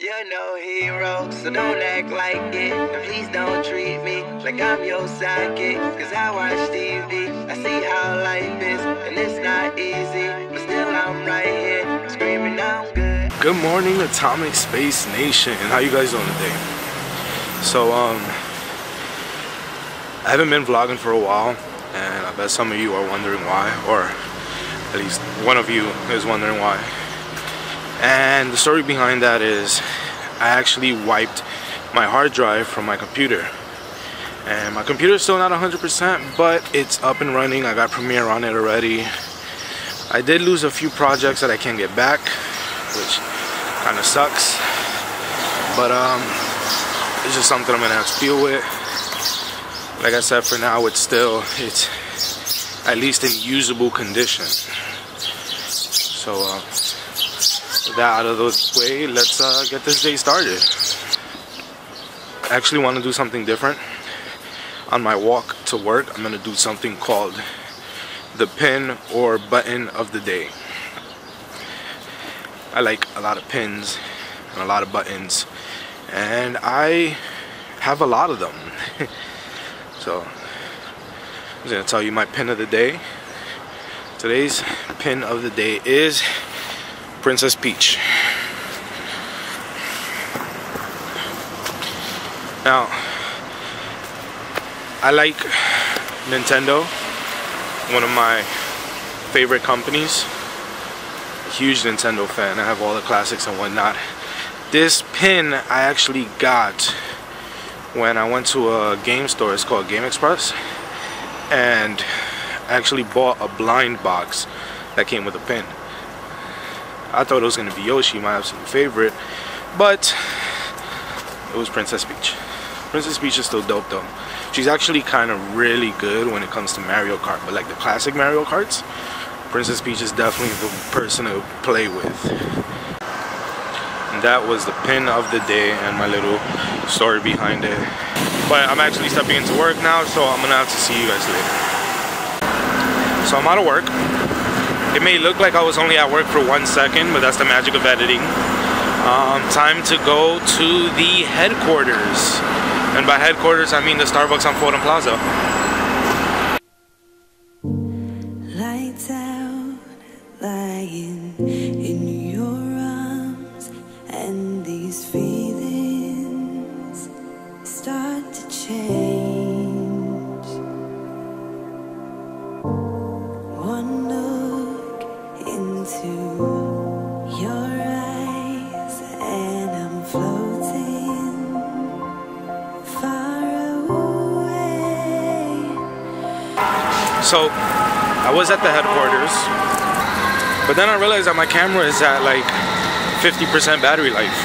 You're no hero, so don't act like it. And please don't treat me like I'm your sidekick. Cause I watch TV, I see how life is, and it's not easy, but still I'm right here, screaming I'm good. Good morning, Atomic Space Nation. How you guys doing today? So, I haven't been vlogging for a while, and I bet some of you are wondering why, or at least one of you is wondering why. And the story behind that is I actually wiped my hard drive from my computer, and my computer is still not 100%, but it's up and running. I got Premiere on it already. I did lose a few projects that I can't get back, which kind of sucks, but it's just something I'm gonna have to deal with. Like I said, for now it's at least in usable condition. So with that out of the way, let's get this day started. I actually want to do something different. On my walk to work, I'm going to do something called the pin or button of the day. I like a lot of pins and a lot of buttons, and I have a lot of them. So I'm going to tell you my pin of the day. Today's pin of the day is Princess Peach. Now, I like Nintendo, one of my favorite companies. A huge Nintendo fan. I have all the classics and whatnot. This pin I actually got when I went to a game store. It's called Game Express, and I actually bought a blind box that came with a pin. I thought it was going to be Yoshi, my absolute favorite, but it was Princess Peach. Princess Peach is still dope though. She's actually kind of really good when it comes to Mario Kart, but like the classic Mario Karts, Princess Peach is definitely the person to play with. And that was the pin of the day and my little story behind it. But I'm actually stepping into work now, so I'm going to have to see you guys later. So I'm out of work. It may look like I was only at work for 1 second, but that's the magic of editing. Time to go to the headquarters. And by headquarters, I mean the Starbucks on Fulton Plaza. Lights out, lying in your arms, and these feelings start to change. One look into your eyes, and I'm floating far away. So I was at the headquarters, but then I realized that my camera is at like 50% battery life,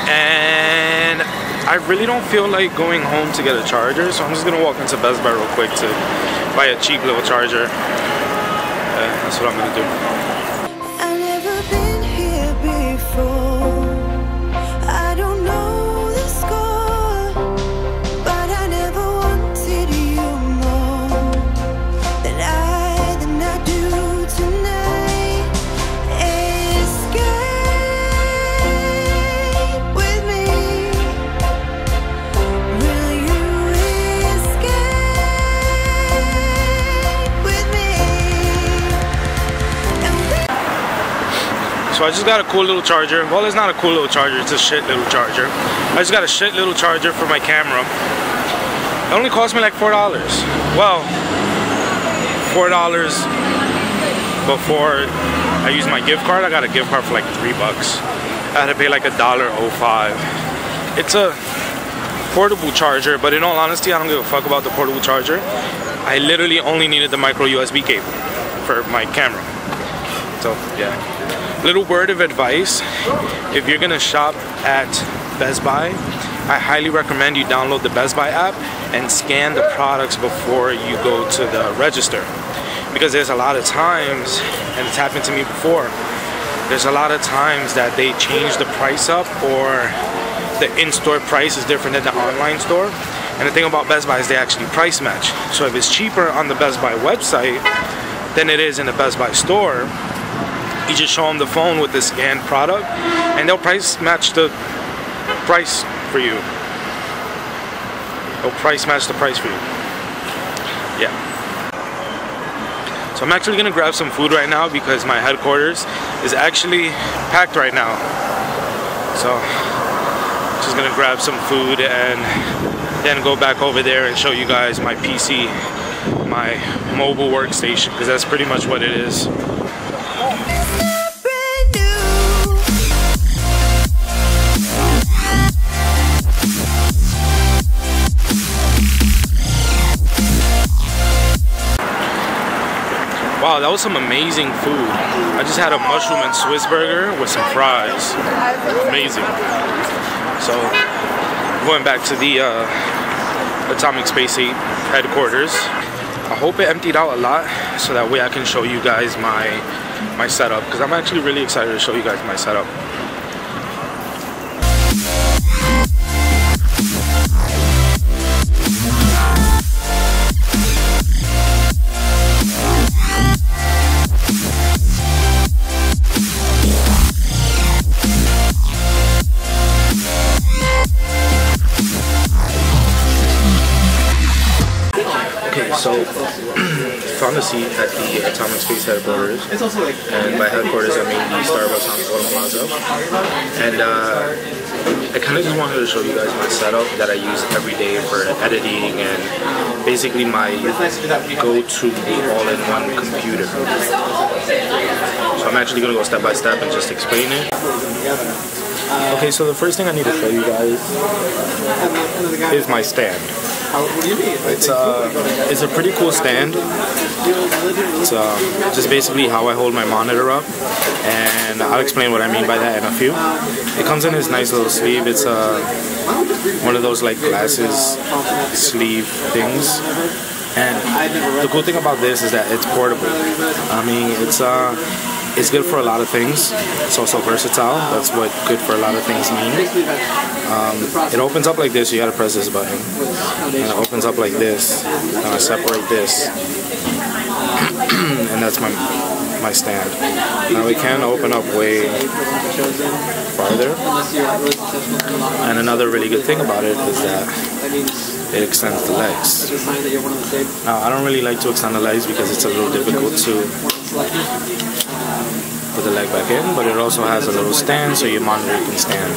and I really don't feel like going home to get a charger, so I'm just gonna walk into Best Buy real quick to buy a cheap little charger. That's what I'm gonna do. I've never been here before. I don't know the score, but I never wanted you more than I do tonight. Escape with me. Will you escape with me? So I just got a cool little charger. Well, it's not a cool little charger, it's a shit little charger. I just got a shit little charger for my camera. It only cost me like $4. Well, $4 before I used my gift card. I got a gift card for like $3. I had to pay like $1.05. It's a portable charger, but in all honesty, I don't give a fuck about the portable charger. I literally only needed the micro USB cable for my camera. So yeah. Little word of advice: if you're gonna shop at Best Buy, I highly recommend you download the Best Buy app and scan the products before you go to the register, because there's a lot of times, and it's happened to me before, there's a lot of times that they change the price up, or the in-store price is different than the online store. And the thing about Best Buy is they actually price match. So if it's cheaper on the Best Buy website than it is in the Best Buy store, You just show them the phone with the scanned product, and they'll price match the price for you. They'll price match the price for you. Yeah. So I'm actually gonna grab some food right now because my headquarters is actually packed right now. So just gonna grab some food and then go back over there and show you guys my PC, my mobile workstation, because that's pretty much what it is. Wow, that was some amazing food. I just had a mushroom and Swiss burger with some fries. Amazing. So, going back to the Atomic Space 8 headquarters. I hope it emptied out a lot so that way I can show you guys my setup, because I'm actually really excited to show you guys my setup. So, found a seat at the Atomic Space headquarters, and by headquarters I mean the Starbucks on Guadalajara Plaza. And I kind of just wanted to show you guys my setup that I use every day for editing and basically my go-to all-in-one computer. So I'm actually going to go step by step and just explain it. Okay, so the first thing I need to show you guys is my stand. It's a pretty cool stand. It's just basically how I hold my monitor up, and I'll explain what I mean by that in a few. It comes in this nice little sleeve. It's one of those like glasses sleeve things, and the cool thing about this is that it's portable. I mean, it's good for a lot of things. It's also versatile. That's what good for a lot of things means. It opens up like this. You gotta press this button, and it opens up like this. And I separate this, and that's my stand. Now it can open up way farther. And another really good thing about it is that it extends the legs. Now I don't really like to extend the legs because it's a little difficult to put the leg back in, but it also has a little stand so your monitor can stand,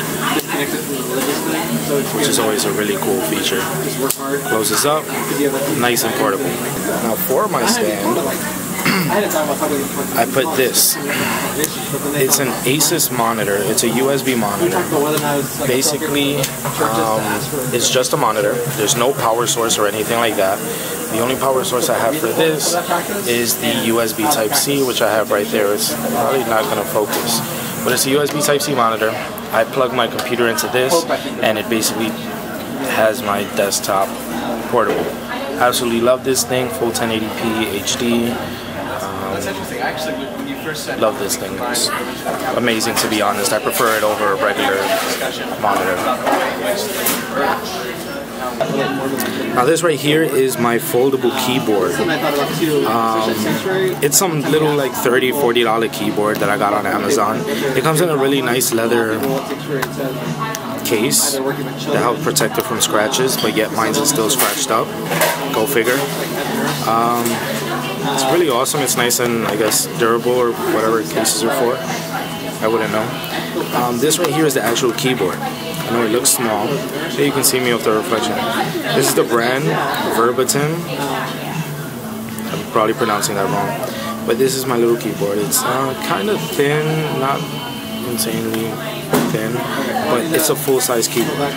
which is always a really cool feature. Closes up, nice and portable. Now for my stand, I put this. It's an Asus monitor. It's a USB monitor. Basically, it's just a monitor. There's no power source or anything like that. The only power source I have for this is the USB Type-C, which I have right there. It's probably not going to focus, but it's a USB Type-C monitor. I plug my computer into this, and it basically has my desktop portable. Absolutely love this thing. Full 1080p HD. Love this thing. It's amazing, to be honest. I prefer it over a regular monitor. Now this right here is my foldable keyboard. It's some little like $30, $40 keyboard that I got on Amazon. It comes in a really nice leather case that helps protect it from scratches, but yet mine's is still scratched up. Go figure. It's really awesome. It's nice and, I guess, durable, or whatever cases are for. I wouldn't know. This right here is the actual keyboard. I know it looks small. Here you can see me with the reflection. This is the brand Verbatim. I'm probably pronouncing that wrong. But this is my little keyboard. It's kind of thin, not insanely thin, but it's a full-size keyboard.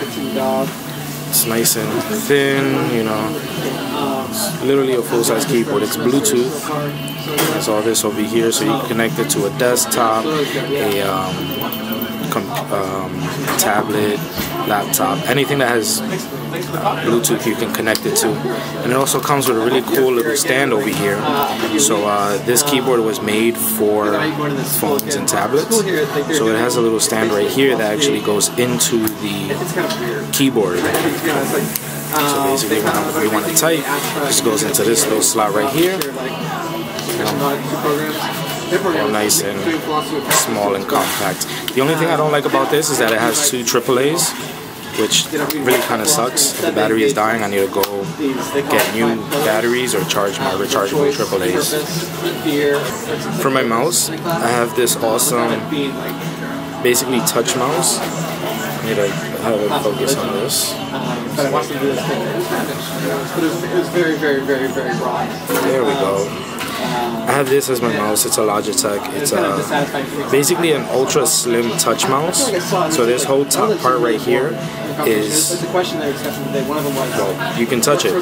It's nice and thin, you know. It's literally a full-size keyboard. It's Bluetooth. There's all this over here, so you can connect it to a desktop, a tablet, laptop, anything that has Bluetooth you can connect it to. And it also comes with a really cool little stand over here. So this keyboard was made for phones and tablets. So it has a little stand right here that actually goes into the keyboard. So basically when we want to type, it just goes into this little slot right here. all nice and small and compact. The only thing I don't like about this is that it has 2 AAAs, which really kind of sucks. If the battery is dying, I need to go get new batteries or charge my rechargeable AAAs. For my mouse, I have this awesome, basically touch mouse. I need to have it focus on this. But I watched them do this thing. But it was very, very, very, very broad. There we go. I have this as my mouse. It's a Logitech. It's basically an ultra slim touch mouse. So this whole top part right here is, well, you can touch it.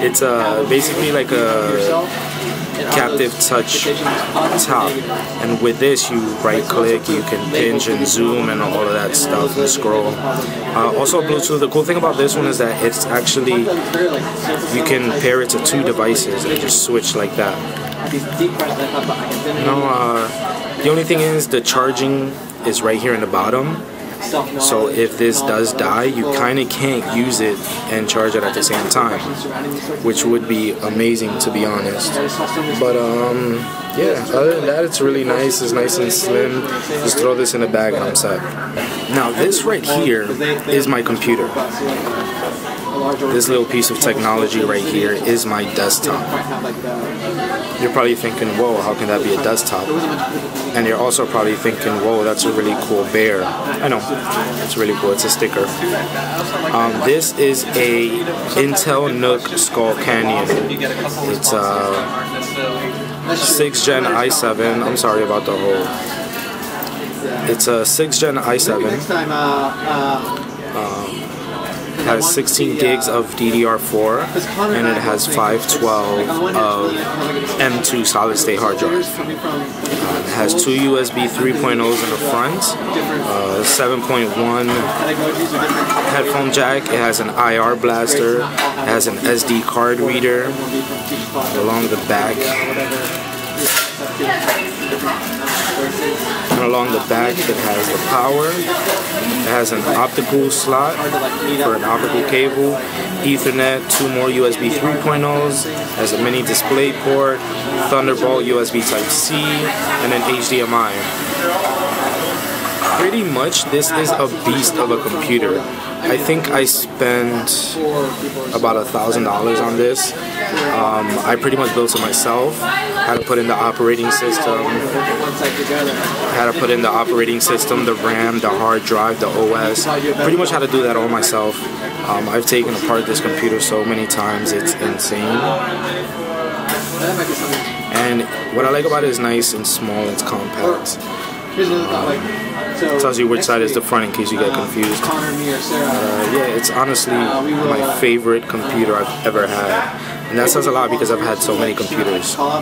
It's basically like a captive touch top, and with this you right click, you can pinch and zoom and all of that stuff and scroll. Also Bluetooth. The cool thing about this one is that it's actually, you can pair it to 2 devices and just switch like that. The only thing is the charging is right here in the bottom. So if this does die, you kind of can't use it and charge it at the same time, which would be amazing, to be honest. But yeah, other than that, it's really nice. It's nice and slim. Just throw this in a bag and I'm set. Now this right here is my computer. This little piece of technology right here is my desktop. You're probably thinking, whoa, how can that be a desktop? And you're also probably thinking, whoa, that's a really cool bear. I know, it's really cool, it's a sticker. This is a Intel NUC Skull Canyon. It's a 6th gen i7, I'm sorry about the whole. It's a 6th gen i7. It has 16 gigs of DDR4 and it has 512 of M2 solid state hard drive. It has 2 USB 3.0s in the front, 7.1 headphone jack. It has an IR blaster. It has an SD card reader along the back. And along the back it has the power. It has an optical slot for an optical cable, Ethernet, 2 more USB 3.0s, has a mini display port, Thunderbolt USB Type-C, and an HDMI. Pretty much this is a beast of a computer. I think I spent about $1,000 on this. I pretty much built it myself. I had to put in the operating system. The RAM, the hard drive, the OS. Pretty much had to do that all myself. I've taken apart this computer so many times, it's insane. And what I like about it is nice and small, it's compact. Tells you which side is the front in case you get confused. Yeah, it's honestly my favorite computer I've ever had. And that says a lot because I've had so many computers. So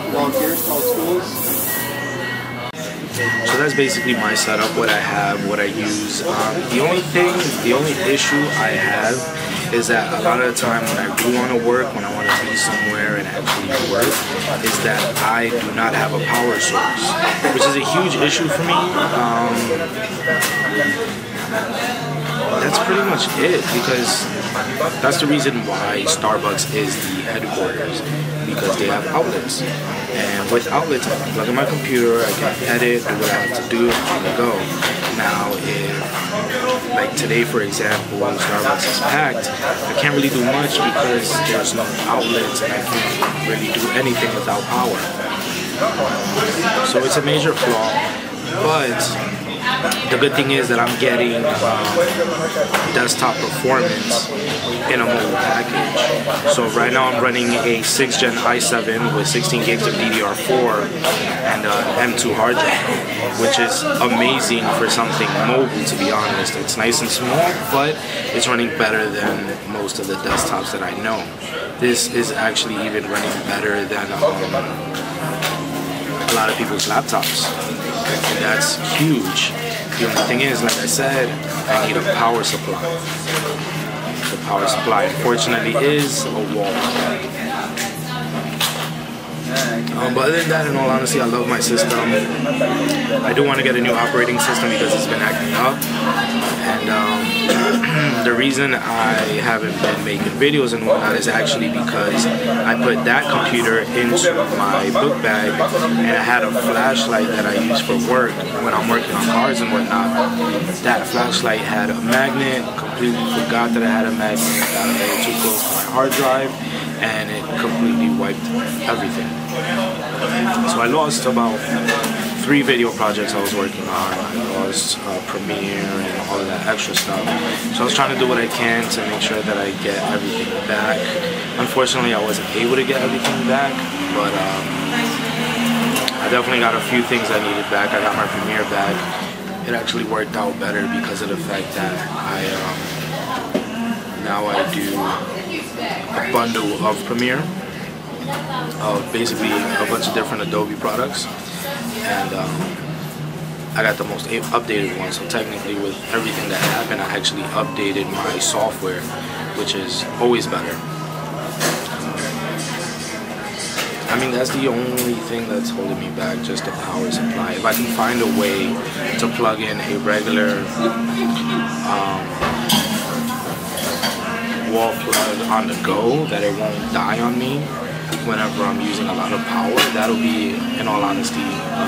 that's basically my setup, what I have, what I use. The only issue I have is that a lot of the time when I do want to work, when I want to be somewhere and actually work, is that I do not have a power source, which is a huge issue for me. That's pretty much it, because that's the reason why Starbucks is the headquarters, because they have outlets. And with outlets, I can plug in my computer, I can edit, do what I have to do, on the go. Now, if, like today for example, Starbucks is packed, I can't really do much because there's no outlets and I can't really do anything without power. So it's a major flaw, but the good thing is that I'm getting desktop performance in a mobile package. So right now I'm running a 6th gen i7 with 16 gigs of DDR4 and an M2 hard drive, which is amazing for something mobile, to be honest. It's nice and small, but it's running better than most of the desktops that I know. This is actually even running better than a lot of people's laptops. And that's huge. The only thing is, like I said, I need a power supply. The power supply, unfortunately, is a wall. But other than that, in all honesty, I love my system. I do want to get a new operating system because it's been acting up. And the reason I haven't been making videos and whatnot is actually because I put that computer into my book bag, and I had a flashlight that I use for work when I'm working on cars and whatnot. That flashlight had a magnet. Completely forgot that I had a magnet. Got a little too close to my hard drive, and it completely wiped everything. So I lost about 3 video projects I was working on. I lost Premiere and all of that extra stuff. So I was trying to do what I can to make sure that I get everything back. Unfortunately, I wasn't able to get everything back, but I definitely got a few things I needed back. I got my Premiere back. It actually worked out better because of the fact that now I do a bundle of Premiere, basically a bunch of different Adobe products, and I got the most updated one. So technically, with everything that happened, I actually updated my software, which is always better. I mean, that's the only thing that's holding me back, just the power supply. If I can find a way to plug in a regular wall plug on the go, that it won't die on me whenever I'm using a lot of power, that'll be, in all honesty,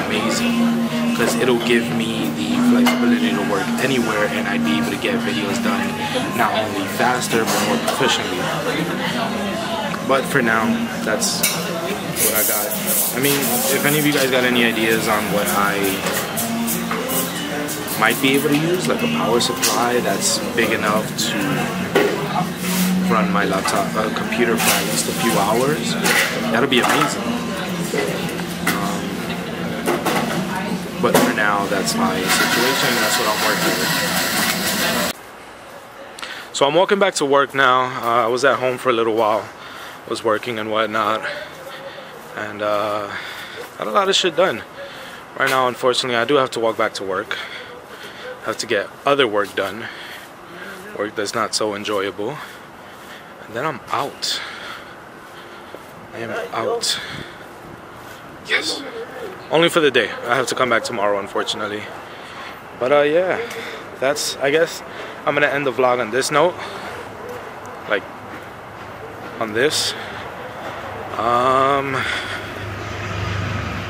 amazing. Because it'll give me the flexibility to work anywhere, and I'd be able to get videos done not only faster, but more proficiently. But for now, that's what I got. I mean, if any of you guys got any ideas on what I might be able to use, like a power supply that's big enough to run my laptop, computer for at least a few hours, that'll be amazing. But for now, that's my situation. That's what I'm working with. So I'm walking back to work now. I was at home for a little while. I was working and whatnot, and got a lot of shit done. Right now, unfortunately, I do have to walk back to work. I have to get other work done, work that's not so enjoyable, and then I'm out. I am out. Yes. Only for the day. I have to come back tomorrow, unfortunately. But yeah, I guess I'm gonna end the vlog on this note, like on this.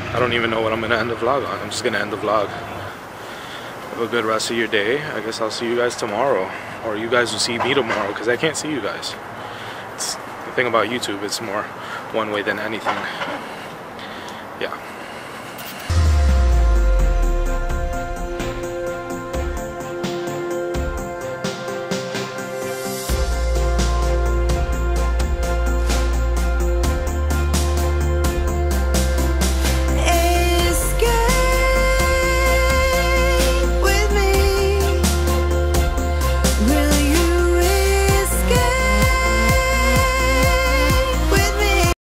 I don't even know what I'm gonna end the vlog on. I'm just gonna end the vlog. Have a good rest of your day. I guess I'll see you guys tomorrow, or you guys will see me tomorrow, because I can't see you guys. It's the thing about YouTube, it's more one way than anything. Yeah.